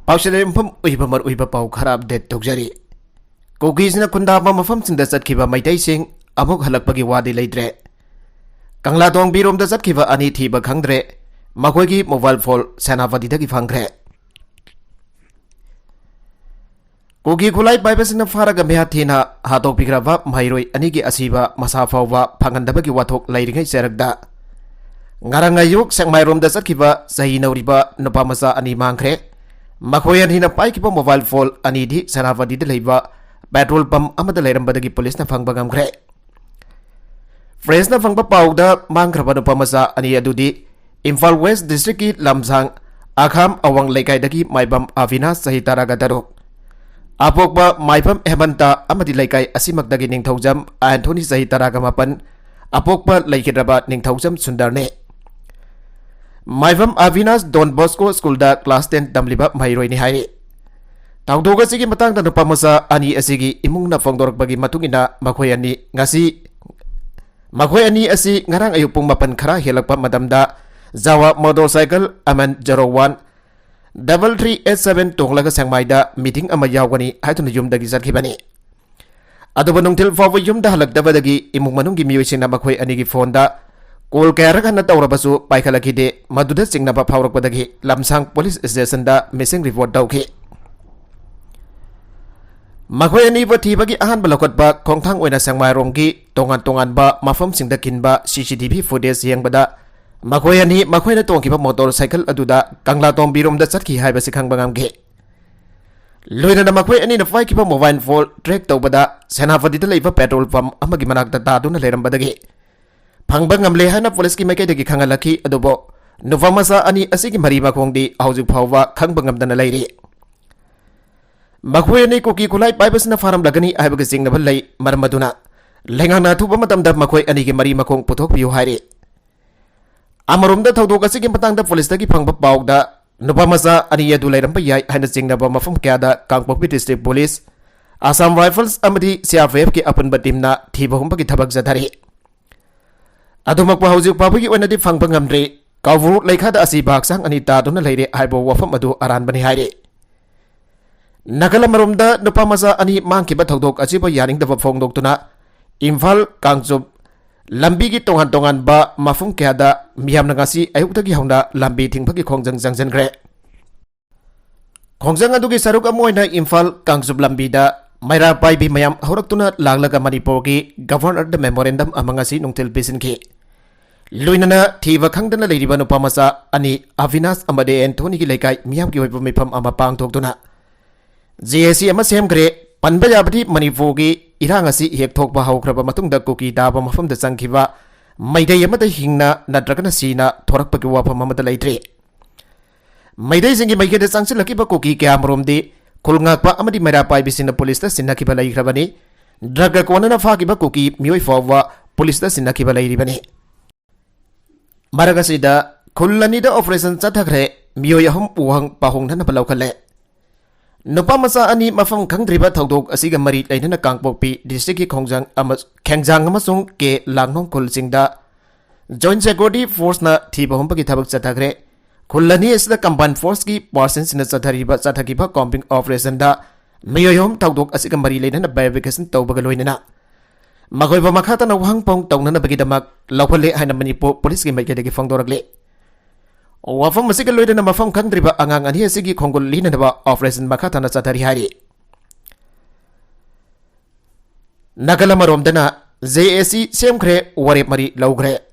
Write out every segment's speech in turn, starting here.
Paushadempham uibamar uiba pau kharab det tokjari. Kogizna kundaba mafam sinda chatkiba maitaising amuk halakpagi wadi leitre. Kangladong birom da chatkiba ani thiba khangdre makoigi mobile phone senavadidagi phangre. Kogi kulai paibasina faraga mehathina hatok pigraba mairoi anigi asiba masafawwa phangandabagi wathok lairingai seragda. Ngarangayuk sangmairom da chatkiba sahi nauriba nupamasa ani mangkhre. Makoyan hina paikiba mobile phone ani di Senavadi de leiba petrol pump amada leirambadagi police na phangba ngamkhre. Friends na phangba pauda mangkraba nupamasa ani adudi Imphal West District ki Lamsang Akham Awang Leikai dagi maibam Avina sahitaraga daruk. Apokba maibam Hemanta amadi Leikai asimakdagi ningthaujam Anthony sahitaraga mapan apokba leikidraba ningthaujam Sundarne. Maibam Avinas Don Bosco School da class 10 damliba mairoi ni hairi. Taudoga sigi matang da nupamasa ani asigi imung na fongdorok bagi matungina makoy ani asi ngarang ayupung mapan khara helakpa madamda Zawa motorcycle aman 01 3387 tonglaga sangmaida meeting ama yawgani haituna yumdagi satkibani. Aduba nungtil fawa yumda halakdabadagi imung manunggi miyoisina makoy anigi phone da Kol kaya na taurabasu paikalakide maduda singnaba phaurakpadagi Lamsang police station da missing report dauki. Makoy ani ba thibagi ahanba lokotba khongthang oina sangmairomgi tongan ba mafam singda kinba CCTV footage yengbada makoy ani makoyna tongkiba motorcycle aduda Kanglatong biromda chatki haiba sikhangba ngamge. Loina makoy ani na faikiba mobile phone track tawbada Senavadi da leiba petrol pump amagi manakta taduna leirambadagi. Phangba ngamle hana police ki maikay dagi khangalaki adubo nuvamasa ani asigi mari makongdi haujuk phawwa khangba ngamdana leiri. Makoy ani koki kulai paibasna faram lagani aibaga singnaba lei marmaduna lengangna thuba matamda makoy ani gi mari makong puthok biu hairi. Amarumda thaudok asigi matangda police dagi phangba pawda nuvamasa ani adu leiramba yai hana singnaba mafam kyada Kangpokpi district police Assam Rifles amadi CRPF ki apunba teamna thiba humba ki thabak jadhari. Adumakpa haujuk pabagi onadi phangba ngamdre kawur leikhada asi baksang ani taduna leire haibo wafam adu aranbani haire. Nakala marumda nupamasa ani mangkiba thaudok asiba yaringdaba phongdoktuna Imphal Kangchup lambi gi tongan ba mafum kyada miyamna ngasi ayuktagi hauna lambi thingphagi khongjang jangjangré. Khongjang adugi saruk amoina Imphal Kangchup lambi da Maira paibi mayam horaktuna langlaga Manipur ki governor da memorandum amangasi nungtil bisinki. Luinana thiba khangdana leiriba nupamasa ani Avinas amade Anthony ki leikai miyam ki hoipa mifam ama pangthoktuna JSC ama semgre panba yabadi Manipur ki irangasi hek thokba haukraba matungda kuki daba mafamda changkhiba maidai amada hingna nadragana sina thorakpa ki wafam amada leitre. Maidai singi maikeda changsilakiba kuki kyamromdi Kulngakpa amadi Mairapai bisina police da sinakiba leikrabani draga kwanana fakiba kuki mioi fawwa police da sinakiba leiribani. Maragasida kullani da operation chathakre mioi ahum puhang pahong thana balaukhale. Nupamasa ani mafam khangdriba thaudok asiga mari lainana Kangpokpi district ki khengjang amasung ke langnong kulsingda joint security force na thiba humpagi thabak chathakre. Kullani isda combined force ki persons in chathakiba combing operation da miyoyom tawdok asika mari leina verification tawbaga loinana magoiba makhata na wahang pong tawnana bagidamak lawhale haina Manipur police ki maikadagi phangdorakle wafam asika loina mafam khangdriba angang ani asigi khongol lina ba operation makhata na chathari hari. Nakala maromdana JSC semkhre warep mari lawgre.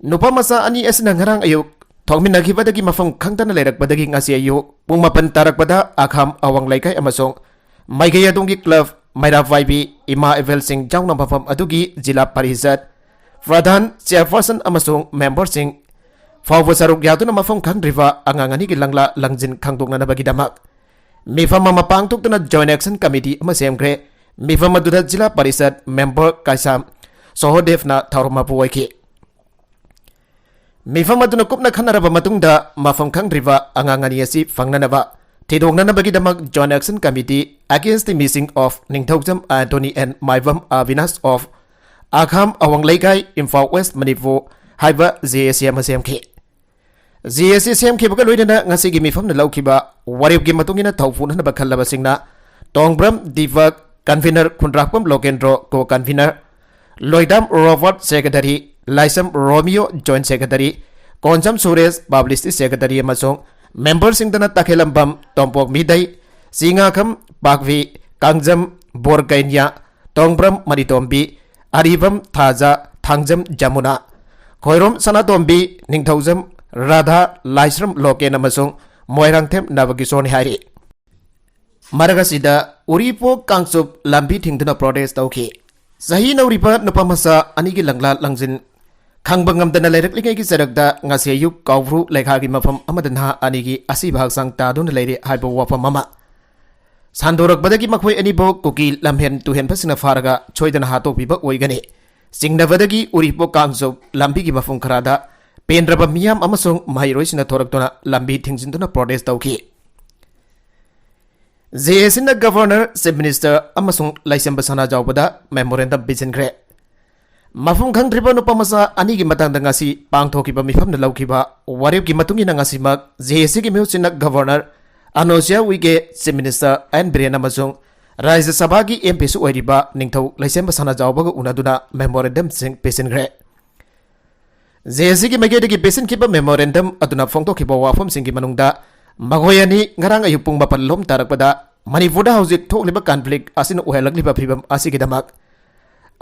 Nupamasa ani asina ngarang ayuk thongminakibadagi mafam khangtana leirakbadagi ngasi ayu pung mapan tarakpada Akham Awang Leikai amasong maigaya donggi club Maira Vaibi Ima Evel Singh jauna mafam adugi jila parishad pradhan chairperson amasong member sing fawwa saruk yaduna mafam khangdriba angangani ki langla langjin khangdokna bagidamak mifam ama pangtokna joint action committee ama semgre mifam aduda jila parishad member Kaisam Sohodevna thaurma puwaiki. Mifam aduna kupna khanaraba matungda mafam khangdriba angangani asi fangnanaba thidongnana bagidamak joint action committee against the missing of Ningthaujam Anthony and Maibam Avinas of Akham Awang Leikai Imphal West Manipur haiba JSC ama semkhi. GSC semkhibaka loinana ngasigi mifamna lawkhiba waribgi matungina thawfunhana bakhalabasingna Tongbram Divak Convener Kundrakpam Lokendro Co-Convener Loidam Robert Secretary Laisam Romeo Joint Secretary Konjam Suresh Publicity Secretary amasung Member Singdana Takhelambam Tompok Midai Singakam Bakvi Kangjam Borgainya Tongbram Manitombi Aribam Thaja Thangjam Jamuna Khoirom Sanatombi Ningthaujam Radha Laisram Loken amasung Moirangthem Navagison Hari Maragasida Uripo Kangsup Lambi Tingduna Protest Tauki Sahi Nauripa Nupamasa Anigi Langla Langzin Kangbangam Dana Lerikli Sarakda Ngasayuk Kauvru Lekhagi Mafam Amadanha Anigi Asibhag Sang Tadun Lady Hypo Wafa Mama Sandorak Badagi Makwe Anibo Kuki Lamhen to Henpasina Faraga Choidan Hato Piba Oigani Singna Vadagi Uripo Kangsup Lambi Mafum Karada Pendraba Miam Amasung Mahiroisina Toraktona Lambi Tingzinduna Protest Tauki JSC Governor, Chief Minister, Amasung Laisam Basana Jawbada, Memorandum Bizinkre. Mafung Kangtriba no Pamasa, Anigi Matang Dangasi, Pangtoki Bamifam the Laukiba, Waribki Matungi Nangasimak, JSC Musina Governor, Anosia Wige, Chief Minister, and Brian Amasung, Rise Sabagi MPS Wediba, Ningto, Laisam Basana Jawbaga Unaduna, Memorandum Sink Bizinkre. JSC Magedi Basin Kiba Memorandum, Aduna Fongto Kibawa from Sinki Manungda, Magoyani ngarang ayupung bapalom tarakpada Manipurda hausik thok liba conflict asin uhelak liba phibam asigidamak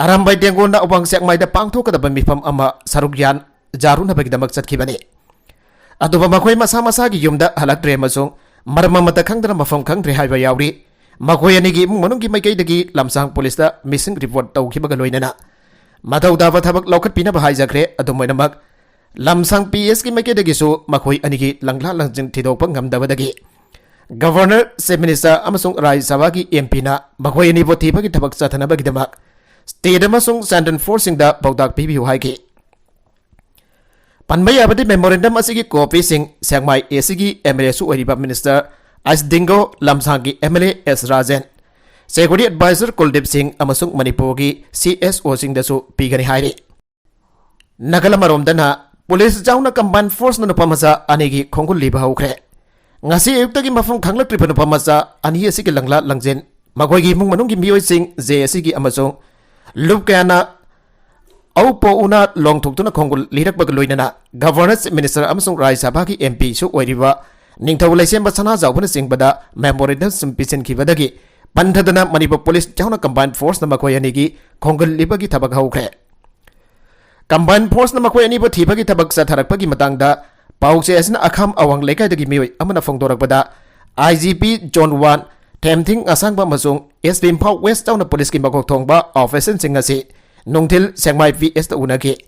Arambay tengona ubang siak maida pangthok kadaba mifam ama sarugyan jaruna bagidamak chatkhibani Aduba makoy masa-masagi yumda halaktre amasung marmamata khangdana mafam khangdre haiba yauri Magoyani gi imung manunggi maikaidagi lamsang polista missing report tawkhibaga loinana Matau dava thabak laukat pina bahaijakre adumoinamak Lamsang PS ki make dagisu makoi anigi langla langjin thidopang ngamdabadagi Governor, Chief Minister amasung Rai Sabagi MP na makoi ani boti bagi tabak sathana bagi damak State amasung Sandon Forcing da paudak PBU haiki Panmay abadi memorandum asigi copy sing sangmai asigi MLA su oriba Minister As Dingo Lamsangi MLA S Rajan Security Advisor Kuldip Singh amasung Manipur gi CSO sing dasu pigani hairi Nagalamarom dana Police Jauna Combined Force na Pamasa Anigi Kongul Liba Hokre. Ngasi Yukta gi Mafung Kangla Tripa na Pamasa Ani Asigi Langla Langzen. Magoy Mung Manung gi Mioy Sing JSC Amazon. Lup Kayana Aupo Una Long Tuk na Kongul Lirak Bagaloy na Governance Minister Amazon Rai Sabaki MP Su Oiriba. Ning Tawulay Siyamba Sana Zawpan Sing Bada Memorandum Simpisin Kivadagi. Pantadana Manipur Police Jauna Combined Force na Magoy Anigi Kongul Liba gi Tabak Hokre. Combined Force na makoy ani ba thibagi tabak sa tharakpagi matangda pause asna akham awang lekai dagi mioi amana fongdorakbada IGP John 1 Temthing asangba masung SP Impau West Town Police ki makok thongba officer singasi nungthil sengmai VS ta unagi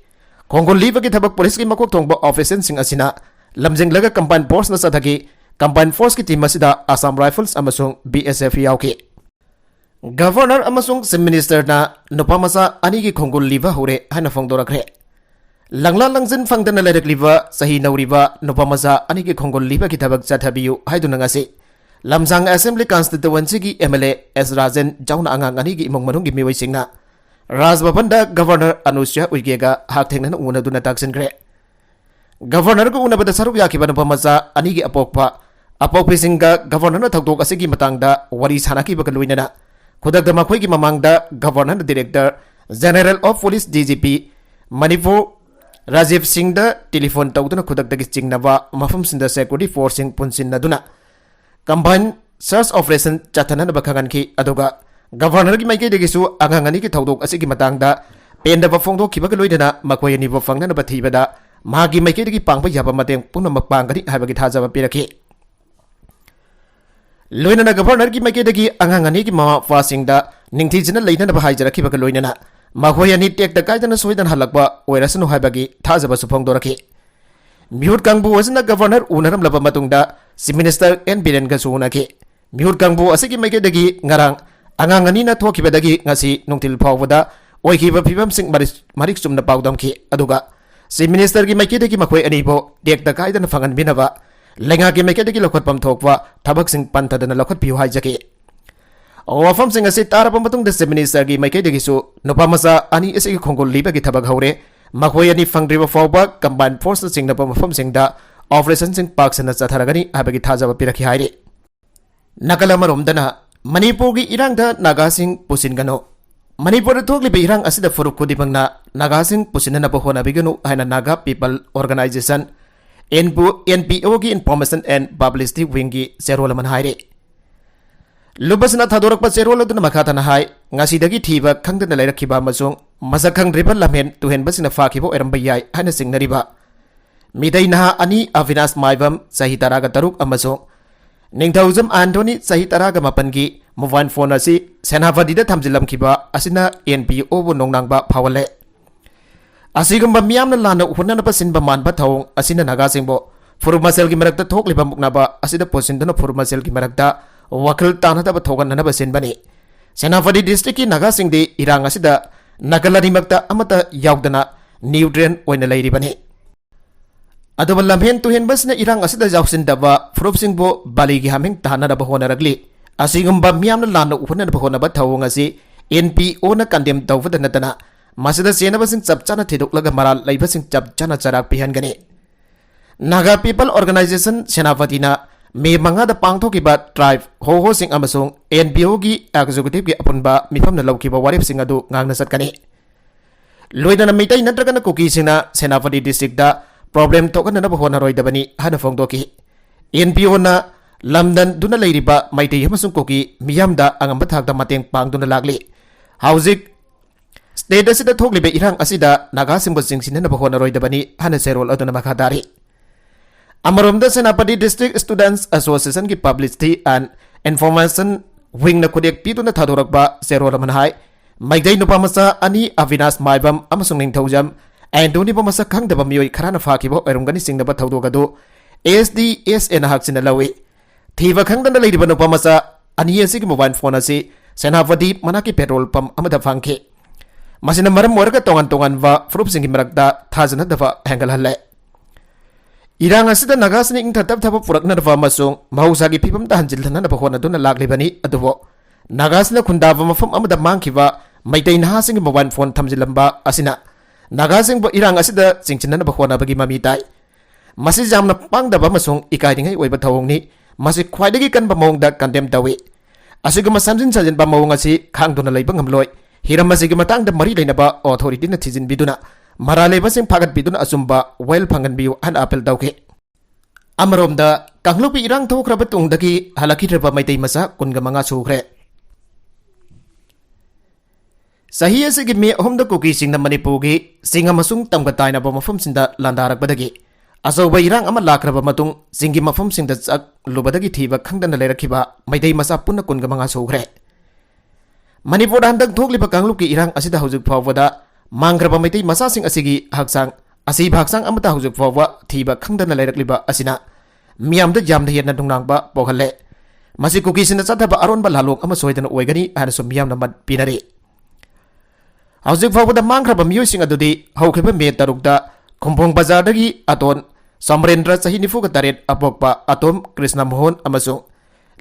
khongol libagi tabak police ki makok thongba officer sing asina lamjing laga Combined Force na sadagi Combined Force ki team asida Assam Rifles amasung BSF yauki Governor amasung Chief Minister na nupamasa ani ki khongol liba hore hana fongdorakre Langla langzin fangdana lerak liba sahi nauriba nupamasa ani ki khongol liba ki thabak chathabiyu haiduna ngasi Lamsang Assembly Constituency ki MLA S Rajan jauna angang ani ki imong manung ki miwai singna Rajbapanda Governor Anusia Uigega hakthengna una duna taksin kre Governor ko una bada saruk yakiba nupamasa ani ki apokpi singa Governor na thakdok asigi matangda wari sanaki bakaloina na Kudak makoy ki mamangda Governor Director General of Police DGP Manipur Rajiv Singh da telephone tawduna kudak dagi chingnaba mafam sinda security forcing punsin naduna Combined search operation chathana na bakhangan ki aduga Governor ki maike dagi su angangani ki thawdok asigi matangda pendaba fongdo kibaga loidana makoy ni bo fangna na bathibada magi maike dagi pangpa yaba mateng puna mapangani habagi thajaba piraki Loina na Governor ki maikidagi angangani ki mama fasingda ningthijina leina na bahai jaraki baga loina na mahoyani tek da kaidana soidan halakba oirasanu haibagi thajaba supong doraki Mihut kangbu asna Governor unaram laba matungda Chief Minister N Biren ga sunaki Mihut kangbu asigi maikidagi ngarang angangani na thokibadagi ngasi nungtil phawada oikiba phibam sing marik sumna pawdamki aduga Chief Minister ki maikidagi makhoi anibo tek da kaidana fangan binaba Lenga ki mekede ki lokot pam thokwa thabak sing pantadana lokot piu haijaki Wafam sing asi tarapa matung de Chief Minister ki mekede ki su nopamasa ani isi khongol liba ki thabak haure makhoi ani fangdriba fawba Combined Force sing na pamafam sing da operation पाक सना चथरगनी हाबगी थाजब पिरखि हाइरे नकल अमरोमदना मणिपुर की इरांग नागासिंग पुसिनगनो मणिपुर थोकलिबा इरांग असिदा फुरुक खुदिबंगना नागासिंग पुसिननब होनाबिगनु हाइना नागा पीपल ऑर्गेनाइजेशन NPO की इन्फॉर्मेशन एंड पब्लिसिटी विंग की चेरोल मन हाइरे लुबसना थादोरक चेरोल अदुना मखातना हाइ ngasiदगी थीबा खंगदना लेरखिबा अमसुंग मसक खंगद्रिबा लमहेन तुहेनबसिना फाखिबो एरंबा याय हाइना सिंगनरिबा मिदै नहा अनि अविनाश माइबम सही तरागा तरुक अमसुंग निंगथौजम आंटोनी सही तरागा मपन की मोबाइल फोन असी सेनापतिदा थमजिलमखिबा असिना NPO बु नोंनांगबा फावले असिगुम्बा मियामना लाना हुननबा सिनबा मानबा थौंग असिना नागासिंगबो फुरुमसेल की मरकता थोकलिबा मुकनाबा असिदा पोसिनदना फुरुमसेल की मरकता वखल तानदबा थोगननबा सिनबनी सेनापति डिस्ट्रिक्ट की नागासिंगदि इरांग असिदा नगलनिमक्ता अमता यावदना न्यूट्रिएंट ओइना लैरिबनी अदुबा लमहेन तुहेनबसना इरांग असिदा यावसिनदबा फुरुपसिंगबो बालीगी हामिंग तानदबा होनरगली असिगुम्बा मियामना लाना हुननबा होनबा थौंग असि NPO ना कंडेम तौबदा नतना मसदा सेनबसिंग चपचाना थिदोकलगा मराल लैबसिंग चपचाना चराक पिहनगनी नागा पीपल ऑर्गेनाइजेशन सेनापतिना मे मंगादा पांगथोकिबा ट्राइब हो सिंग अमसुंग NPO की एग्जीक्यूटिव की अपुनबा मिफमना लौकिबा वारेपसिंग अदु ngang सटकनी लोइदना मिटै नत्रगना कुकीसिंगना सेनापति डिस्ट्रिक्टदा प्रॉब्लम थोकननबा होनरोइदबनी हाना फोंगदोकी NPO ना लमदन दुना लैरिबा मैतै हमसुंग कुकी मियामदा अंगंबा थाकदा मतेंग पांगदुना लागली हाउजिक स्टेट असिदा थोकलिबा इरांग असिदा नागासिंगबो जिंगसिननबा होनरोइदबनी हाना सेरोल अदुना मखादारी अमरोमदा सेनापति डिस्ट्रिक्ट स्टूडेंट्स एसोसिएशन की पब्लिसिटी एंड इन्फॉर्मेशन विंग न खुदेक पीतुना थादोरकबा सेरोल मनहाय मैदै नुपामसा अनि अविनाश माइबम अमसुंग निंगथौजम एंटोनी बमसा खंगदबा मियोय खराना फाखिबो ओरमगनी सिंगदबा थौदोगदो SDSN हाकसिना लवे थीबा खंगदना लैरिबा नुपामसा अनि असिगी मोबाइल फोन असी सेनापति मनाकी पेट्रोल पंप अमदा फांखे मसिना मरम मोरगा तोंगन तोंगनबा फ्रुपसिंगी मरकदा थाजनदबा हेंगलहल्ले इरांग असिदा नागासिनी इंथतब थब पुरकनदबा अमसुंग महौसागी फिबमदा हंजिलथननबा होनदुना लागलिबनी अदुबो नागासिना खुंदाबा मफम अमदा मांखिबा मैतै नहासिंगी मोबाइल फोन थमजिलंबा असिना नागासिंगबो इरांग असिदा चिंचिननबा होनबगी ममी ताई मसि जामना पांगदबा अमसुंग इकाइदिंगै ओइबा थौंगनी मसि ख्वाइदगी कनबा मौंगदा कंडेम तवे असिगमा समजिन सजिनबा मौंग असि खांगदुना लैबा ngamloi हिरम असिगी मतंगदा मरि लैनबा अथॉरिटीना थिजिनबिदुना मरालेबसिंग फागतबिदुना असुंबा वेल फंगनबियु हान अपील तौके अमरोमदा कांगलुपि इरांग थोख्रबा तुंगदगी हलखिद्रबा मैतै मसा 15 सुख्रे सही असिगी मे अहुमदा कुकीसिंगना मणिपुरगी सिंग अमसुंग तमगा ताइनबा मफमसिंदा लांदारकबदगी असौबा इरांग अमा लाख्रबा मतुंग सिंगी मफमसिंगदा चक लुबदगी थीबा खंगदना लेरखिबा मैतै मसा पुन्ना 15 सुख्रे मणिपुर हंदक थोकलिबा कांगलुपि इरांग असिदा हौजुक फावबदा मांग्रबा मैतै मसासिंग असिगी हक्सांग असिबा हक्सांग अमता हौजुक फावबा थीबा खंगदना लेरखलिबा असिना मियामदा जामदा हेना दुंगनांगबा पोखले मसि कुकीसिना चथबा अरोनबा लालोक अमा सोइदना ओइगनी हानसु मियामना मत पिनरे हौजुक फावबदा मांग्रबा मियोसिंग अदुदी हौखिबा मे तरुकदा खुंफोंग बाजारदगी अतोन समरेंद्र चही 94 अपोकपा अतोम कृष्ण मोहन अमसु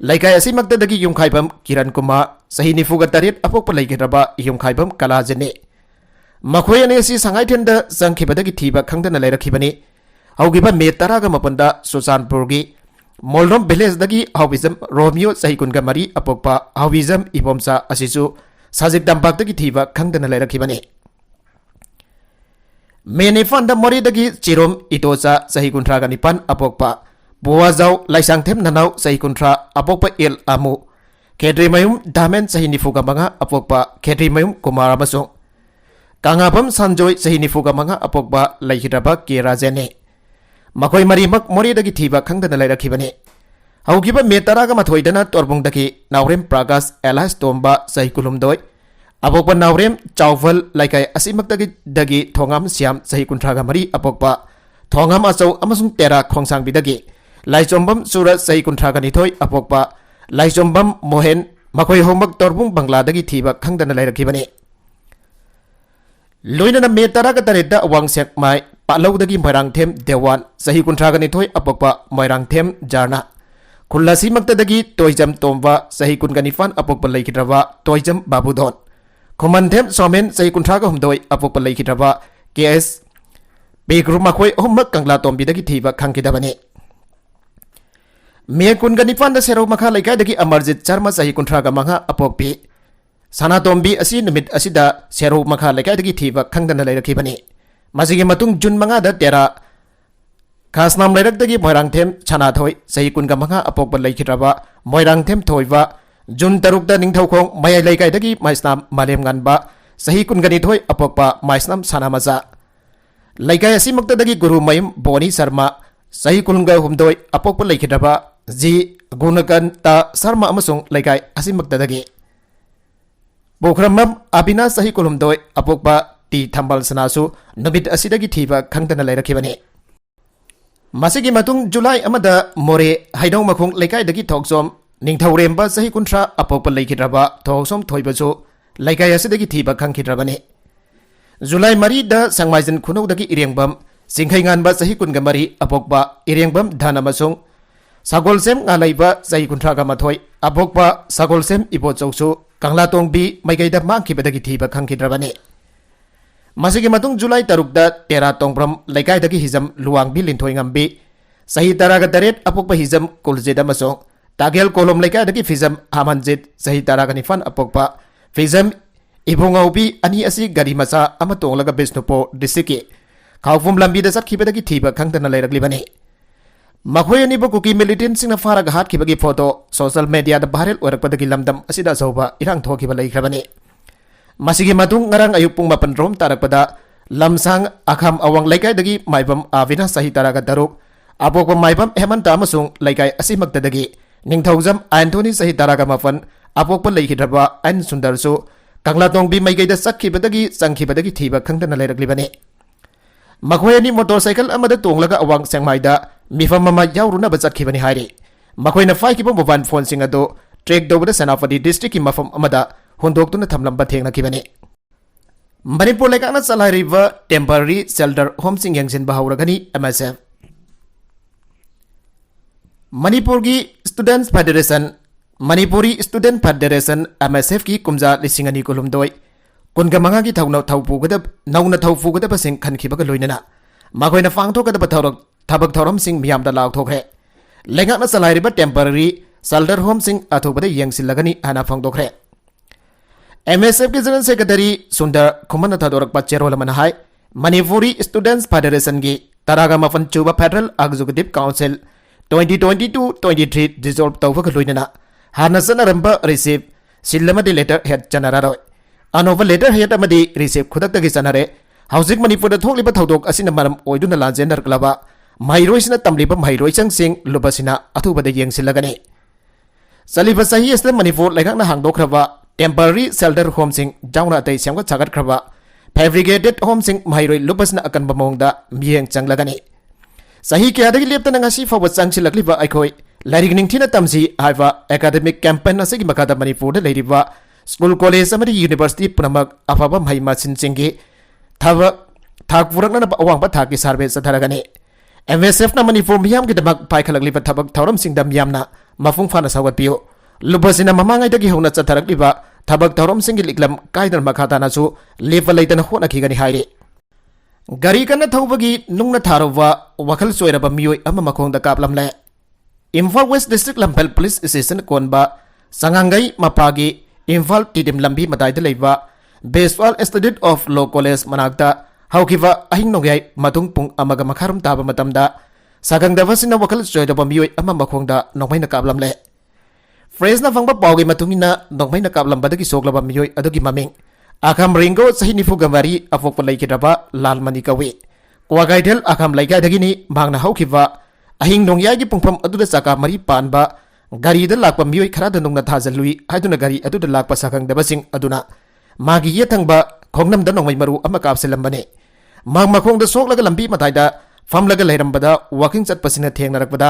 लैकाय असिमक्तदगी युमखाइबम किरण कुमार चही 94 अपोकपा लैगिरबा युमखाइबम कलाजने मखोय अने असि संगाइथेंदा संखिबदगी थीबा खंगदना लेरखिबनी हौगिबा मे 11 सुचानपुरगी मोलरोम विलेजदगी हौबिजम रोमियो चही 19 अपोकपा हौबिजम इबोमसा असिसु साजिक तंपाक्तगी थीबा खंगदना लेरखिबनी मेनेफांदा मोरीदगी चिरोम इटोचा चही 19 अपोकपा बुवाजाव लाइसांगथेम ननाव चही 19 अपोकपा एल आमु खेड्रीमयुम दामेन चही 95 अपोकपा खेड्रीमयुम कुमार अमसुंग कांगाबम संजोय चही 95 अपोकपा लैहिरबा के राजेने मखोय मरीमक मोरीदगी थीबा खंगदना लेरखिबनी हौगिबा मे 18 तोरबुंगदगी नावरेम प्रकाश एलास तोंबा चही 19 अपोकपा नावरेम चावल लैकाय असिमक्तगी थोंगाम श्याम चही 19 अपोकपा थोंगाम अचौ अमसुंग तेरा खोंसांगबिदगी लाइचोंबम सूरज चही 19 अपोकपा लाइचोंबम मोहेन मखोय होमक तोरबुंग बंगलादगी थीबा खंगदना लेरखिबनी लोइनना मे 13 अवांगसेक माय पालौदगी मोइरांगथेम देवान चही 19 अपोकपा मोइरांगथेम जारना खुल्लासीमक्तदगी तोइजम तोंबा चही 19 अपोकपा लैखिद्रबा तोइजम बाबुदोन खुमनथेम सोमेन चही 19 अपोकपा लैखिद्रबा KS ꯄꯤꯈ꯭ꯔꯨ ꯃꯈꯣꯏ ꯑꯍꯨꯝꯃꯛ ꯀꯪꯂꯥ ꯇꯣꯝꯕꯤꯗꯒꯤ ꯊꯤꯕ ꯈꯪꯈꯤꯗꯕꯅꯤ꯫ ꯃꯦ 19ꯗ ꯁꯦꯔꯧ ꯃꯈꯥ ꯂꯩꯀꯥꯏꯗꯒꯤ ꯑꯃꯔꯖꯤꯠ ꯆꯔꯃ ꯆꯍꯤ 35 ꯑꯄꯣꯛꯄꯤ ꯁꯅꯥꯇꯣꯝꯕꯤ ꯑꯁꯤ ꯅꯨꯃꯤꯠ ꯑꯁꯤꯗ ꯁꯦꯔꯧ ꯃꯈꯥ ꯂꯩꯀꯥꯏꯗꯒꯤ ꯊꯤꯕ ꯈꯪꯗꯅ ꯂꯩꯔꯛꯈꯤꯕꯅꯤ꯫ ꯃꯁꯤꯒꯤ ꯃꯇꯨꯡ ꯖꯨꯟ 5ꯗ ꯇꯦꯔꯥ ꯈꯥꯁꯅꯥꯝ ꯂꯩꯔꯛꯇꯒꯤ ꯃꯣꯏꯔꯥꯡꯊꯦꯝ ꯁꯅꯥꯊꯣꯏ ꯆꯍꯤ 15 ꯑꯄꯣꯛꯄ ꯂꯩꯈꯤꯗ꯭ꯔꯕ ꯃꯣꯏꯔꯥꯡꯊꯦꯝ ꯊꯣꯏꯕ, ꯖꯨꯟ 6ꯗ ꯅꯤꯡꯊꯧꯈꯣꯡ ꯃꯌꯥꯏ ꯂꯩꯀꯥꯏꯗꯒꯤ ꯃꯥꯏꯁꯅꯥꯝ ꯃꯥꯂꯦꯝ ꯉꯥꯟꯕ ꯆꯍꯤ 12 ꯑꯄꯣꯛꯄ ꯃꯥꯏꯁꯅꯥꯝ ꯁꯅꯥꯃꯆꯥ, ꯂꯩꯀꯥꯏ ꯑꯁꯤꯃꯛꯇꯗꯒꯤ ꯒꯨꯔꯨꯃꯌꯨꯝ ꯕꯣꯅꯤ ꯁꯔꯃ ꯆꯍꯤ 12 ꯑꯄꯣꯛꯄ ꯂꯩꯈꯤꯗ꯭ꯔꯕ ꯖꯤ ꯒꯨꯅꯀꯟꯇ ꯁꯔꯃ ꯑꯃꯁꯨꯡ ꯂꯩꯀꯥꯏ ꯑꯁꯤꯃꯛꯇꯗꯒꯤ ꯄꯣꯈ꯭ꯔꯃꯝ ꯑꯕꯤꯅꯥ ꯆꯍꯤ 12 ꯑꯄꯣꯛꯄ ꯇꯤ ꯊꯝꯕal ꯁꯅꯥꯁꯨ ꯅꯨꯃꯤꯠ ꯑꯁꯤꯗꯒꯤ ꯊꯤꯕ ꯈꯪꯗꯅ ꯂꯩꯔꯛꯈꯤꯕꯅꯤ꯫ ꯃꯁꯤꯒꯤ ꯃꯇꯨꯡ ꯖꯨꯂꯥꯏ 1ꯗ ꯃꯣꯔꯦ ꯍꯩꯅꯧꯃꯈꯣꯡ ꯂꯩꯀꯥꯏꯗꯒꯤ ꯊꯣꯛꯆꯣꯝ ꯅꯤꯡꯊꯧꯔꯦꯝꯕ ꯆꯍꯤ 30 ꯑꯄꯣꯛꯄ ꯂꯩꯈꯤꯗ꯭ꯔꯕ ꯊꯣꯛꯆꯣꯝ ꯊꯣꯏꯕꯁꯨ ꯂꯩꯀꯥꯏ ꯑꯁꯤꯗꯒꯤ ꯊꯤꯕ ꯈꯪꯈꯤꯗ꯭ꯔꯕꯅꯤ꯫ ꯖꯨꯂꯥꯏ 4ꯗ ꯁꯪꯃꯥꯏꯖꯤꯟ ꯈꯨꯅꯧꯗꯒꯤ ꯏꯔꯦꯡꯕꯝ ꯆꯤꯡꯈꯩꯉꯥꯟꯕ ꯆꯍꯤ 13 ꯑꯄꯣꯛꯄ ꯏꯔꯦꯡꯕꯝ ꯙꯟ ꯑꯃꯁꯨꯡ ꯁꯒꯣꯜꯁꯦꯝ ꯉꯥꯂꯩꯕ ꯆꯍꯤ 31 ꯑꯄꯣꯛꯄ ꯁꯒꯣꯜꯁꯦꯝ ꯏꯕꯣꯆꯧꯁꯨ ꯀꯪꯂꯥꯇꯣꯡꯕꯤ ꯃꯥꯏꯀꯩꯗ ꯃꯥꯡꯈꯤꯕꯗꯒꯤ ꯊꯤꯕ ꯈꯪꯈꯤꯗ꯭ꯔꯕꯅꯤ꯫ ꯃꯁꯤꯒꯤ ꯃꯇꯨꯡ ꯖꯨꯂꯥꯏ 6ꯗ ꯇꯦꯔꯥ ꯇꯣꯡꯕ꯭ꯔꯝ ꯂꯩꯀꯥꯏꯗꯒꯤ ꯍꯤꯖꯝ ꯂꯨꯋꯥꯡꯕꯤ ꯂꯤꯟꯊꯣꯏ ꯉꯝꯕꯤ ꯆꯍꯤ 18 ꯑꯄꯣꯛꯄ ꯍꯤꯖꯝ ꯀꯨꯜꯖꯤꯠ ꯑꯃꯁꯨꯡ ꯇꯥꯒꯦꯜ ꯀꯣꯂꯣꯝ ꯂꯩꯀꯥꯏꯗꯒꯤ ꯐꯤꯖꯝ ꯑꯃꯟꯖꯤꯠ ꯆꯍꯤ 19 ꯑꯄꯣꯛꯄ ꯐꯤꯖꯝ ꯏꯕꯣꯉꯥꯎꯕꯤ ꯑꯅꯤ ꯑꯁꯤ ꯒꯥꯔꯤ ꯃꯆꯥ ꯑꯃ ꯇꯣꯡꯂꯒ ꯕꯤꯁꯅꯨꯄꯨꯔ ꯗꯤꯁꯇ꯭ꯔꯤꯛꯀꯤ ꯈꯥꯎꯐꯨꯝ ꯂꯝꯕꯤꯗ ꯆꯠꯈꯤꯕꯗꯒꯤ ꯊꯤꯕ ꯈꯪꯗꯅ ꯂꯩꯔꯛꯂꯤꯕꯅꯤ꯫ ꯃꯈꯣꯏ ꯑꯅꯤꯕꯨ ꯀꯨꯀꯤ ꯃꯤꯂꯤꯇꯦꯟꯠꯁꯤꯡꯅ ꯐꯥꯔꯒ ꯍꯥꯠꯈꯤꯕꯒꯤ ꯐꯣꯇꯣ ꯁꯣꯁꯤꯌꯦꯜ ꯃꯤडियाꯗ ꯚꯥꯏꯔꯦꯜ ꯑꯣꯏꯔꯛꯄꯗꯒꯤ ꯂꯝꯗꯝ ꯑꯁꯤꯗ ꯑꯆꯧꯕ ꯏꯔꯥꯡ ꯊꯣꯛꯈꯤꯕ ꯂꯩꯈ꯭ꯔꯕꯅꯤ꯫ ꯃꯁꯤꯒꯤ ꯃꯇꯨꯡ ꯉꯔꯥꯡ ꯑꯌꯨꯛ ꯄꯨꯡ 7 ꯔꯣꯝ ꯇꯥꯔꯛꯄꯗ ꯂꯝꯁꯥꯡ ꯑꯈꯥꯝ ꯑꯋꯥꯡ ꯂꯩꯀꯥꯏꯗꯒꯤ ꯃꯥꯏꯕꯝ ꯑꯕꯤꯅꯥ ꯆꯍꯤ 13 ꯑꯄꯣꯛꯄ ꯃꯥꯏꯕꯝ ꯍꯦꯃꯟꯇ ꯑꯃꯁꯨꯡ ꯂꯩꯀꯥꯏ ꯑꯁꯤꯃꯛꯇꯗꯒꯤ ꯅꯤꯡꯊꯧꯖꯝ ꯑꯦꯟꯊꯣꯅꯤ ꯆꯍꯤ 19 ꯑꯄꯣꯛꯄ ꯂꯩꯈꯤꯗ꯭ꯔꯕ ꯑꯦꯟ ꯁꯨꯟꯗꯔꯁꯨ ꯀꯪꯂꯥꯇꯣꯡꯕꯤ ꯃꯥꯏꯀꯩꯗ ꯆꯪꯈꯤꯕꯗꯒꯤ ꯊꯤꯕ ꯈꯪꯗꯅ ꯂꯩꯔꯛꯂꯤꯕꯅꯤ꯫ ꯃꯈꯣꯏ ꯑꯅꯤ ꯃꯣꯇꯣꯔꯁꯥꯏꯀꯜ ꯑꯃꯗ ꯇꯣꯡꯂꯒ ꯑꯋꯥꯡ ꯁꯦꯡꯃꯥꯏꯗ ꯃꯤꯐꯝ ꯑꯃ ꯌꯥꯎꯔꯨꯅꯕ ꯆꯠꯈꯤꯕꯅꯤ ꯍꯥꯏꯔꯤ꯫ ꯃꯈꯣꯏꯅ ꯐꯥꯏꯈꯤꯕ ꯃꯣꯕꯥꯏꯜ ꯐꯣꯟꯁꯤꯡ ꯑꯗꯨ ꯇ꯭ꯔꯦꯛ ꯇꯧꯕꯗ ꯁꯦꯅꯥꯄꯇꯤ ꯗꯤꯁꯇ꯭ꯔꯤꯛꯀꯤ ꯃꯐꯝ ꯑꯃꯗ ꯍꯨꯟꯗꯣꯛꯇꯨꯅ ꯊꯝꯂꯝꯕ ꯊꯦꯡꯅꯈꯤꯕꯅꯤ꯫ ꯃꯅꯤꯄꯨꯔ ꯂꯩꯉꯥꯛꯅ ꯆꯂꯥꯏꯔꯤꯕ ꯇꯦꯝꯄꯔꯔꯤ ꯁꯦꯜꯇꯔ ꯍꯣꯝꯁꯤꯡ ꯌꯦꯡꯁꯤꯟꯕ ꯍꯧꯔꯒꯅꯤ MSF꯫ ꯃꯅꯤꯄꯨꯔꯒꯤ students federation Manipuri student federation MSF ꯀꯤ ꯀꯨꯝꯖꯥ 2019 15ꯒꯤ ꯅꯧꯅ ꯊꯧ ꯄꯨꯒꯗꯕꯁꯤꯡ ꯈꯟꯈꯤꯕꯒ ꯂꯣꯏꯅꯅ ꯃꯈꯣꯏꯅ ꯄꯥꯡꯊꯣꯛꯀꯗꯕ ꯊꯕꯛ ꯊꯧꯔꯝꯁꯤꯡ ꯃꯤꯌꯥꯝꯗ ꯂꯥꯎꯊꯣꯛꯈ꯭ꯔꯦ꯫ ꯂꯩꯉꯥꯛꯅ ꯆꯂꯥꯏꯔꯤꯕ ꯇꯦꯝꯄꯔꯔꯤ ꯁꯦꯜꯇꯔ ꯍꯣꯝꯁꯤꯡ ꯑꯊꯨꯕꯗ ꯌꯦꯡꯁꯤꯜꯂꯒꯅꯤ ꯍꯥꯏꯅ ꯐꯣꯡꯗꯣꯛꯈ꯭ꯔꯦ꯫ MSF की जनरल सेक्रेटरी सुंदर खुमन थादोरक्पा चेरोल अमना हाय मणिपुरी स्टूडेंट्स फेडरेशन की 15 चूबा फेडरल एग्जीक्यूटिव काउंसिल 2022-23 डिसॉल्व तौबग लोइनना हाना सनरंब रिसीव सिल्लमदि लेटर हेड चनरारोय अनोवा लेटर हेड अमदि रिसीव खुदक्तगी चनरे हौजिक मणिपुरद थोकलिबा थौदोक असिना मरम ओइदुना लाजेनरक्लबा माइरोइसना तमलिबा माइरोइसंग लुबसिना अथुबदा येंसिलगने चलिबा सही असले मणिपुर लेगाकना हांगदोखरबा टेम्पररी सेल्टर होमसिंग जाउना अतै सेमगत सागतखरबा फैब्रिकेटेड होमसिंग माइरोइ लुबसना अकनबा मोंगदा मियेंग चंगलगने सही क्यादगी लेप्तना ngasi फाव चंगसिलकलिबा अखोय लाइरिक निंगथिना तमसी हाइबा एकेडमिक कैंपेन असगी मकादा मणिपुरदा लेरिबा स्कूल कॉलेज अमरी यूनिवर्सिटी पुनमक अफाबा महिमा सिनसिंगी थाक पुरकना अवांगबा थाकी सर्वे चथरगने MSF ना मणिपुर मियाम की दमक पाइखलकलिबा थबक थौरमसिंगदा मियामना मफुंग फाना सावगतपियो लुबसिना ममांगैदगी हौना चथरकलिबा थबक थौरमसिंगी लिकलम कायदर मखातानासु लेपा लैतना होनाखिगनि हाइरे गारी कन्ना थौबगी नुंगना थारवा वखल सोयरबा मियोय अमा मखोंदा कापलमले Imphal west district Lamphel police station कोनबा संगांगई मपागी इम्फाल टिडिम लंबी मताइदा लेबा Beswal institute of law college मनाक्ता हौकिबा अहिंग नोगयाय मतुंग पुंग अमगा मखारम ताबा मतमदा सागंगदबसिना वखल सोयरबा मियोय अमा मखोंदा नोंगमैना कापलमले फ्रेसना फंगबा पावगी मतुंगिना नोंगमैना कापलमबदगी सोगलबा मियोय अदुगी ममिंग आखाम रिंगो सही निफुगमारी अफोकपा लैखिद्रबा लालमनी कवि क्वागाइथेल आखाम लैकायदगिनी मांगना हौखिबा अहिंग नोंगयागी पुंगफम अदुदा चाका मरी पानबा गारीदा लाकपा मियोय खरादा नोंगना थाजलुई हाइदुना गारी अदुदा लाकपा सागंगदबसिंग अदुना मागी येथंगबा खोंगनमदा नोंगमै मरु अमा कापसिलंबने मांग मखोंगदा सोकलगा लंबी मताइदा फमलगा लैरंबदा वाकिंग चटपसिना थेंगनरकबदा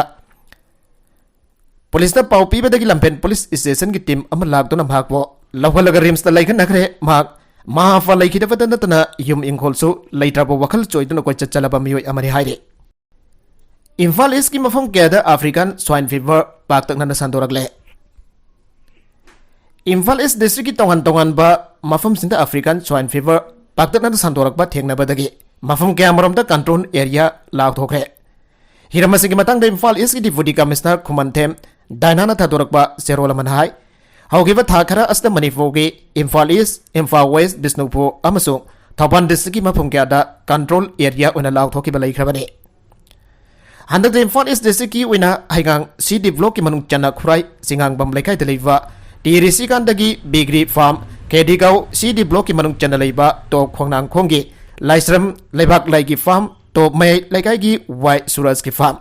पुलिस पाव पीबदगी लंपेन पुलिस स्टेशन की टीम अमा लाक्तुना माकबो लौहलगा रिम्स लैखनखरे माक महाफा लैखिदबदा नतना युम इंखोलसु लैत्रबो वखल चोइदुना कोइ चचलबा मियोय अमरि हाइरे इम्फाल ईस्ट की मफम केदा अफ्रीकन स्वाइन फीवर पाक्तकना संदोरकले इम्फाल ईस्ट डिस्ट्रिक्ट की तोंगन तोंगनबा मफम सिंदा अफ्रीकन स्वाइन फीवर पाक्तकना संदोरकबा थेंगनबदगी mafum kaya maromda control area laukthokre hiram asigi matangda Imphal East ki Deputy Commissioner Khumanthem Dainana thadorakba serol aman hai haugiba tha khara asda Manipur gi Imphal East, Imphal West, Bisnupur amasung Thauban district ki mafum kaya da control area una laukthokkiba laikhrabani handak Imphal East district ki una haigang CD block ki manung chana khurai singang bam laikai de leiba TRC kandagi Bigri Farm Kedigau CD block ki manung chana leiba to khongnang khonggi Laisram Lebak Laigi Farm to May Laikai gi White Suraj ki Farm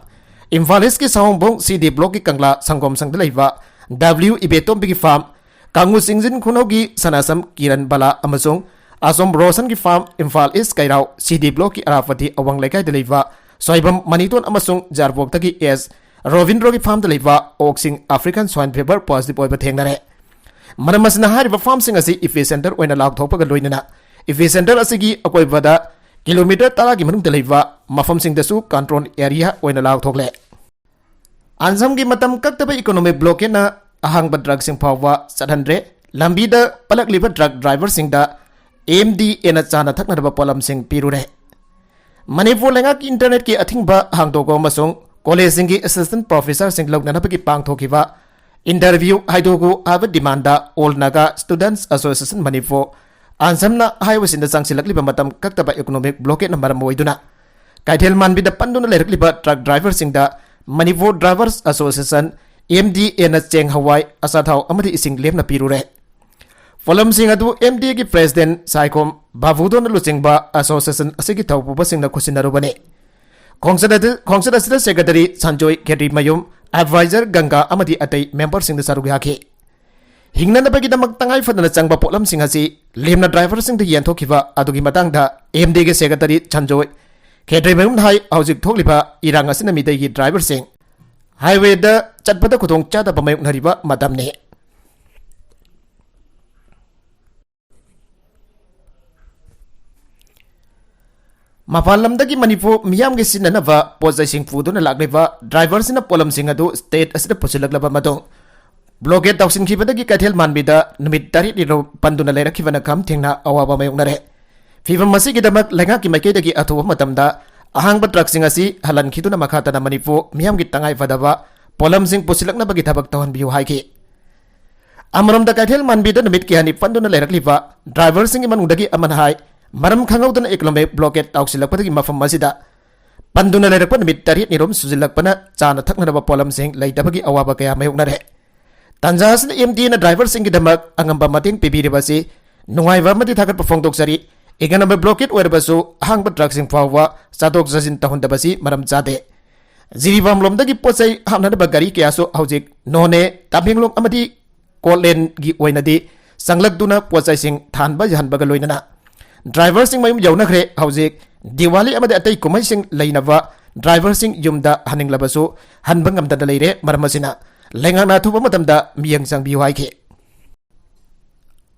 Imphal East ki Saungbong CD block ki Kangla Sangom Sang Leiba W Ibetom ki Farm Kangu Singjin Khunogi Sanasam Kiran Bala amasung Asom Rosan ki Farm Imphal East Kairau CD block ki Arafati Awang Laikai de leiba Soibam Maniton amasung Jarbok taki S Rovindro ki Farm de leiba Oxing African Swine Fever positive oiba thengnare Maramasna hariba farm sing asi Ife Center oina laukthokpaga loinana Ife Center asigi akoibada kilometer tara ki manung telaiba mafam sing dasu control area oina laukthokle Anjam gi matam kaktaba economic block na ahang ba drug sing phawa sadhanre lambi da palak liba drug driver sing da AMD ena chana thakna ba polam sing pirure Manipur lenga ki internet ki athing ba hangdogo masung college sing ki assistant professor sing lokna na ki pang thokiba interview haidogu ava demanda all naga students association Manipur Ansamna highways in the Sangsilakli Matam Kaktaba economic blockade number Moiduna. Kaitel Manbi the Panduna Lerkliba truck drivers in the Manipur Drivers Association MD in a Cheng Hawaii Asatau Amadi Sing Lemna Pirure. Follum Singadu MD ki President Saikom Bavudon Lusingba Association Asigitau Bubasing the Kusinarubane. Consider Secretary Sanjoy Keri Mayum Advisor Ganga Amadi Ate members in the Sarugaki. Hingna na bagidamag tangay fadana changba polam singasi lemna driver sing de yanthokiba adugi matangda MD ge secretary Chanjoy Kedre mayum hai hauzik thokliba irang asina midai gi driver sing highway da chatpada khutong chada bamayuk nariba madamne Mapalamdagi Manipur miyam ge sinanaba pozai sing fuduna lagliba driver sina polam sing adu state asida posilaglaba madong Blockade Tausin Kibadagi Katel Manbida, Numit Dari Panduna Lera Kivana Kam Tingna Awaba Mayunare. Fiva Masiki Damak Langaki Makedagi Atu Matamda, Ahang Batrak Singasi, Halan Kituna Makata Manipu, Miam Gitangai Fadava, Polam Sing Pusilak Nabagitabak Tawan Biu Haiki. Amaram the Katel Manbida Numit Kiani Panduna Lera Kliva, Driver Sing Manudagi Amanhai, Maram Kangautan Economic Blockade Tausilapati Mafam Masida. Panduna Lera Panamit Dari Nirum Suzilakpana, Chana Taknaba Polam Sing, Laitabagi Awaba Kaya Mayunare. Tanjas MD na driver sing gidamak ang ambamating pipiribasi nungay mati thakat pafong doksari ikan number blockade werbasu hang truck sing phawa satok sasin tahun dabasi maram jade ziribam lomdagi posai hamna bagari kiaso haujik none tabinglong amadi kolen gi oinadi sanglak duna posai sing thanba jahan bagaloinana driver sing mayum yauna khre haujik diwali amadi atai kumai sing lainava driver sing yumda haning labasu hanbangam da leire maramasina Lengang na thuba matamda miyang sang biwai ke.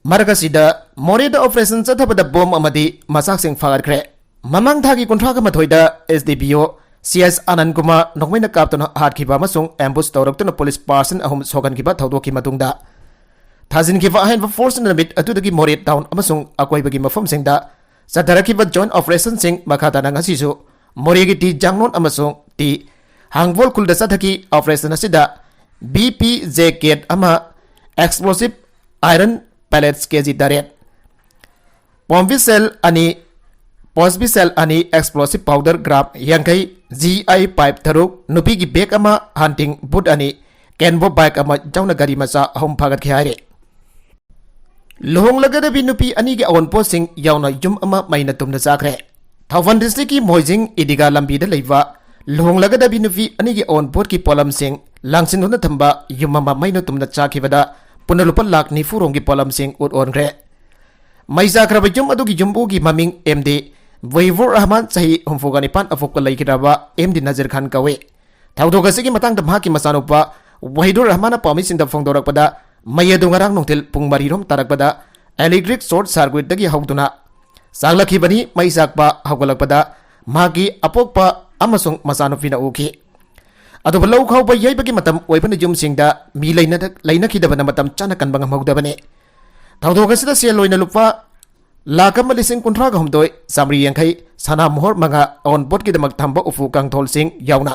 Margasida Morida operation sathabada bomb amadi masak sing fagar kre. Mamang thagi kontra ka mathoida SDPO CS Anand Kumar nokmena kaptona hat khiba masung ambush tawraktuna police person ahum sogan khiba thawdoki matungda. Thazin khiba ahin force na bit atudagi Morid town amasung akoi bagi mafam singda sadarakiba joint operation sing makata na ngasisu Morigi ti jangnon amasung ti hangvol kulda sathaki operation asida BPJ kit ama explosive iron pellets kg daret Pomvisel ani Posbisel ani explosive powder gram yangkai GI pipe tharuk nupi gi bag ama hunting boot ani kenbo bike ama jauna gari masa hom phagat khare lohong lagada bi nupi ani gi awon posting yauna yum ama maina tumna sakre Thauban district ki Moijing idiga lambi da leiwa lohong lagada bi nupi ani gi awon pot ki polam sing Langsin huna thamba yumama maino tumna chakibada punalupa lak ni furong gi polam sing ut on gre maisa kraba jum adu gi jumbu gi maming MD Waivur Rahman sahi humfugani pan afuk lai kiraba MD Nazir Khan kawe thaudo gasi gi matang damha ki masanupa Wahidur Rahman pami sing da fongdorak pada mayadu ngarang nongtil pung marirom tarak pada electric short circuit dagi hauduna saglaki bani maisak pa haugalak pada magi apokpa amasung masanupina uki Ado belau kau bayai bagi matam waipan jum singda mi laina kita bana matam cana kan bangam hauda bane. Tau kasida sia loina lupa lakh अमा लिसिंग कुंथ्रागा हमदोय सामरी यांखै सना मोहर मंगा on board की दमक थंबा उफु कांगथोल Singh यावना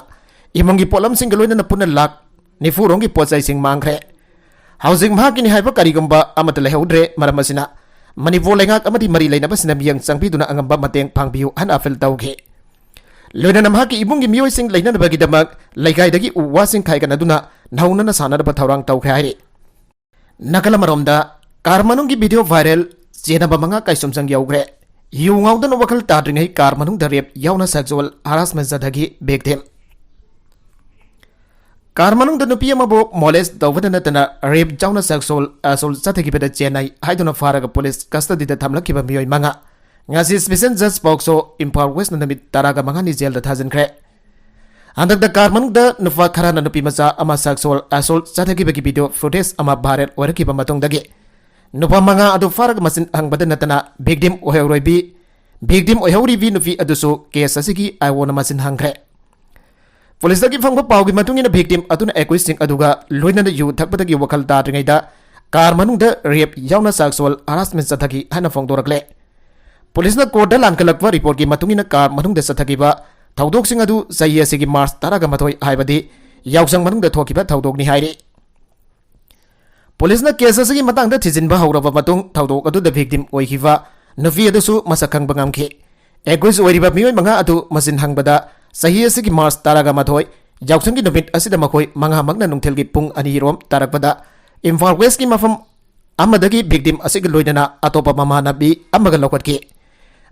इमंगी pollen Singh लोइना पुना lakh निफुरोंगी पोचाई Singh मांगरे housing महाकिनी हाइबा करिगुंबा अमत लेहौद्रे मरम असिना मणिपुर लेंगाक अमदी मरी लेनबसिना मियंग चंगपिदुना अंगंबा मतेंग फांगबियु हन appeal तौगे लोइना महाकी इबुंगी मियोय Singh लेनबगी दमक लेगाइदगी उवा सिंह खाइगनदुना नौनना सानरबा थौरांग तौखे हाइरे नकल मरोमदा कार मनुंगी वीडियो वायरल चेनबा मंगा काइसुमसंग यौग्रे यु ngawdana wakal tadringai car manung da rape yauna sexual harassment zadagi victim car manung da nupi amabo molest dawada natana rape jauna sexual assault zathagi beda chenai haiduna faraga police custody da thamlakiba miyoi manga ngasi special judge pokso impar west namit taraga manga ni jail da thajankhre andak da car manung da nufa kharana nupi macha ama sexual assault zathagi bagi video footage ama viral orakiba matong dagi nupa manga adu farag masin hangbada natana victim oheuroi victim oheuri bi nufi adusu case asigi I wona masin hangre police dagi fangba pawgi matungina victim aduna accusing aduga loina yu thakpadagi wakal ta ringai da car manung da rape yauna sexual harassment sathagi hana fongdorakle police na court da lankalakwa report gi matungina car manung da sathagi ba thaudok sing adu sayi asigi march taraga mathoi haibadi yausang manung da thokiba thaudok ni hairi police na case asigi matang da thijinba hauraba matung thaudok adu da victim oikiva nufi adusu masakang bangamke accuse oiriba mioi manga adu masin hangbada sahi asigi march taraga mathoi yausang gi numit asida makoi manga magna nungthel gi pung ani rom tarakpada Imphal West ki mafam amadagi victim asigi loidana atopa mamana bi amaga lokatki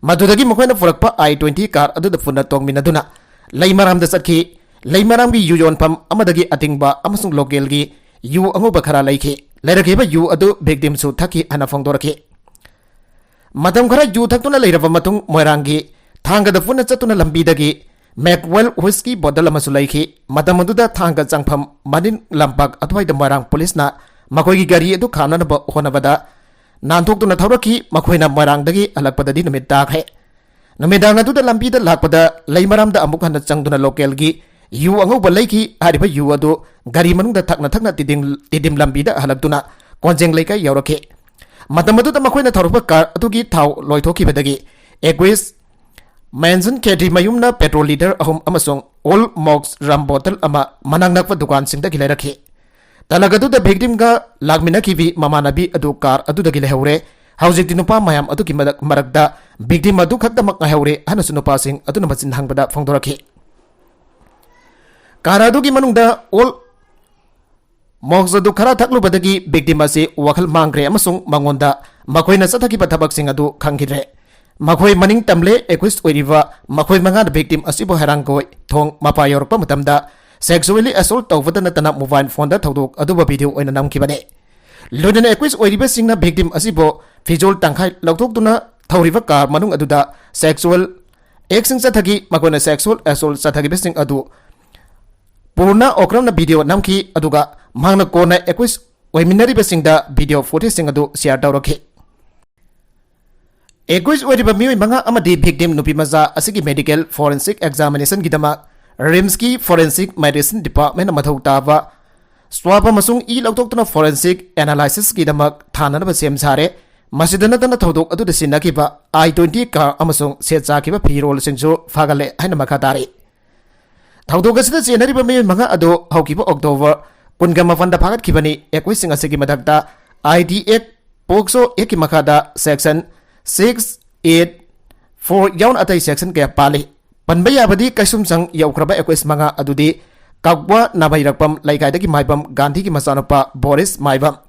madudagi makoina furakpa I-20 car adu da funna tongminaduna leimaram da satki leimaram gi yuyon pam amadagi atingba amasung local gi yu angoba khara laiki lerakeba yu adu victim su thaki ana fongdoraki matam khara yu thaktuna leirava matung moirangi thanga da funna chatuna lambi dagi Macwell whiskey bottle amasu laiki matam adu da thanga changpham manin lampak athwai da moirang police na makoi gi gari adu khana na honabada nanthok na thoraki makoina moirang dagi alakpada di numit takhe numidang adu da lambi da lakpada leimaram da amuk hana changduna local gi yu angoba laiki hariba yu adu gari manung da thakna tidim lambi da halaktuna konjeng leikai yaurake matam adu da makoina thorpa car adu gi thau loithoki bedagi equis Manson Ketri mayumna petrol liter ahum amasong all mox ram bottle ama manang nakwa dukan singda gileraki talagadu da victim ga lagmina kibi mamanabi adu car adu da gilehaure haujik dinupa mayam adu ki marakda victim adu khakda mak haure hanasu nupa sing adu na machin hangbada fongdoraki car adu gi manungda all mox adu khara thaklu badagi victim ase wakhal mangre amasong mangonda makoina sathaki bathabak sing adu khangidre makoi maning tamle accused oiriva makoi manga victim asibo herangkoi thong mapa yorpa matamda sexually assault tawada natana mobile phone da thodok aduba video oina namkibane lodena accused oiriva singna victim asibo fijol tangkhai lokthok tuna thoriva car manung aduda sexual action sathagi makona sexual assault sathagi besing adu purna okramna video namki aduga mangna kona accused oiminari besingda video footage sing adu share tawraki Accused oiriba mioi manga amadi victim nupi maza asigi medical forensic examination gidama Rimski forensic medicine department amathau taba swab amasung I loktoktuna forensic analysis gidama thananaba sem sare masidana tana thodok adu sinakiba I-20 car amasung secha kiba pirol singsu fagale haina makatari thodok asida chenariba mioi manga adu haukiba October pungama fanda phagat kibani accused sing asigi madakta IDX pokso eki makada section 684 yaun atai section kaya pali panbaya badi kaisum sang yaukraba accused manga adudi kakwa namairakpam laikai maibam Gandhi ki masanopa Boris maibam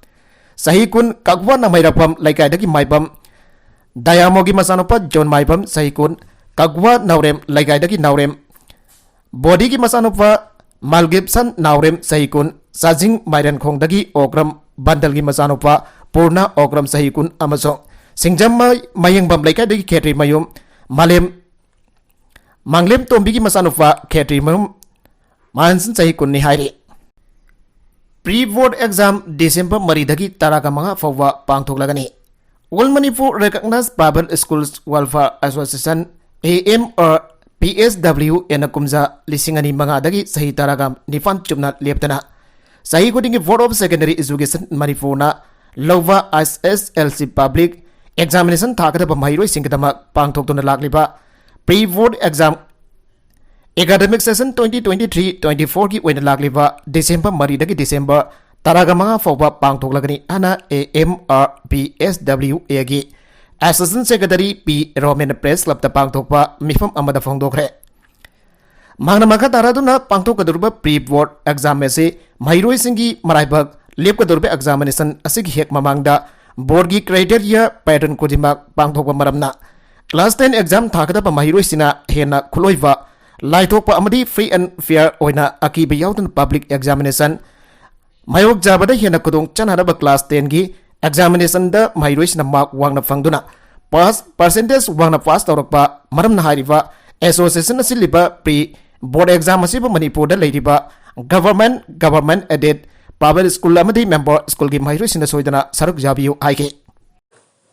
sahi kun kakwa namairakpam laikai maibam Dayamo ki masanopa John maibam sahi kun kakwa naurem laikai naurem body ki masanopa Mal Gibson naurem sahi kun sajing mairan khong dagi okram bandal ki masanopa Purna okram sahi kun amasong singjam mayang bam laikai dagi Ketri mayum malem manglem tombigi masanufa Ketri mayum mansin sahi kunni hairi pre-board exam December maridagi taraga mga fawa pangthok lagani All Manipur Recognized Public Schools Welfare Association AMR PSW enakumza lisingani mga dagi sahi taragam nifan chumna leptana sahi kudingi Board of Secondary Education Manipur na Lova SSLC Public examination thakadaba mahiroi singdama pangthokduna lakliba pre-board exam academic session 2023-24 की ओइना लाकलिबा December 3 दगी December 15 फौबा पांगथोकलगनी आना AMRPSWA की Assistant Secretary P Roman Press Club ta पांगथोकपा मिफम अमदा फोंगदोखरे मांगना मखा तारादुना पांगथोकदुरबा pre-board exam में से mahiroi singi maraibak लेपकदुरबा examination asigi hek mamangda board की criteria pattern को जिमा पांगथोकपा मरमना class 10 exam थाकदबा mahiroi सिना हेना खुलोइबा लाइथोकपा अमदी फ्री एंड फेयर ओइना अकीबा याउदन पब्लिक एग्जामिनेशन मायोक जाबदा हेना कुदोंग चनादबा क्लास 10 की एग्जामिनेशन द माइरोइसना मार्क वांगना फंगदुना पास परसेंटेज वांगना पास तौरकपा मरमना हारिबा एसोसिएशन असिलिबा प्री बोर्ड एग्जाम असिबा मणिपुर द लेरिबा गवर्नमेंट एडेड प्राइवेट स्कूल अमदी मेंबर स्कूल की माइरोइसना सोइदना सरक जाबियो हाइके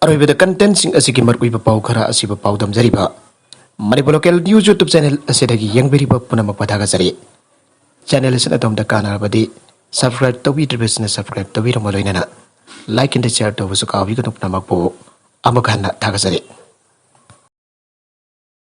अरोइबदा कंटेंट सिंग असिगी मरकुइबा पाउ खरा असिबा पाउ दमजरिबा Manipur Local News YouTube channel asidagi yang beriba punama padagazari. Channel asina tom da kana badi subscribe to be business subscribe to be romoloinana. Like and share to busuka wiganuk namak po amakana tagazari.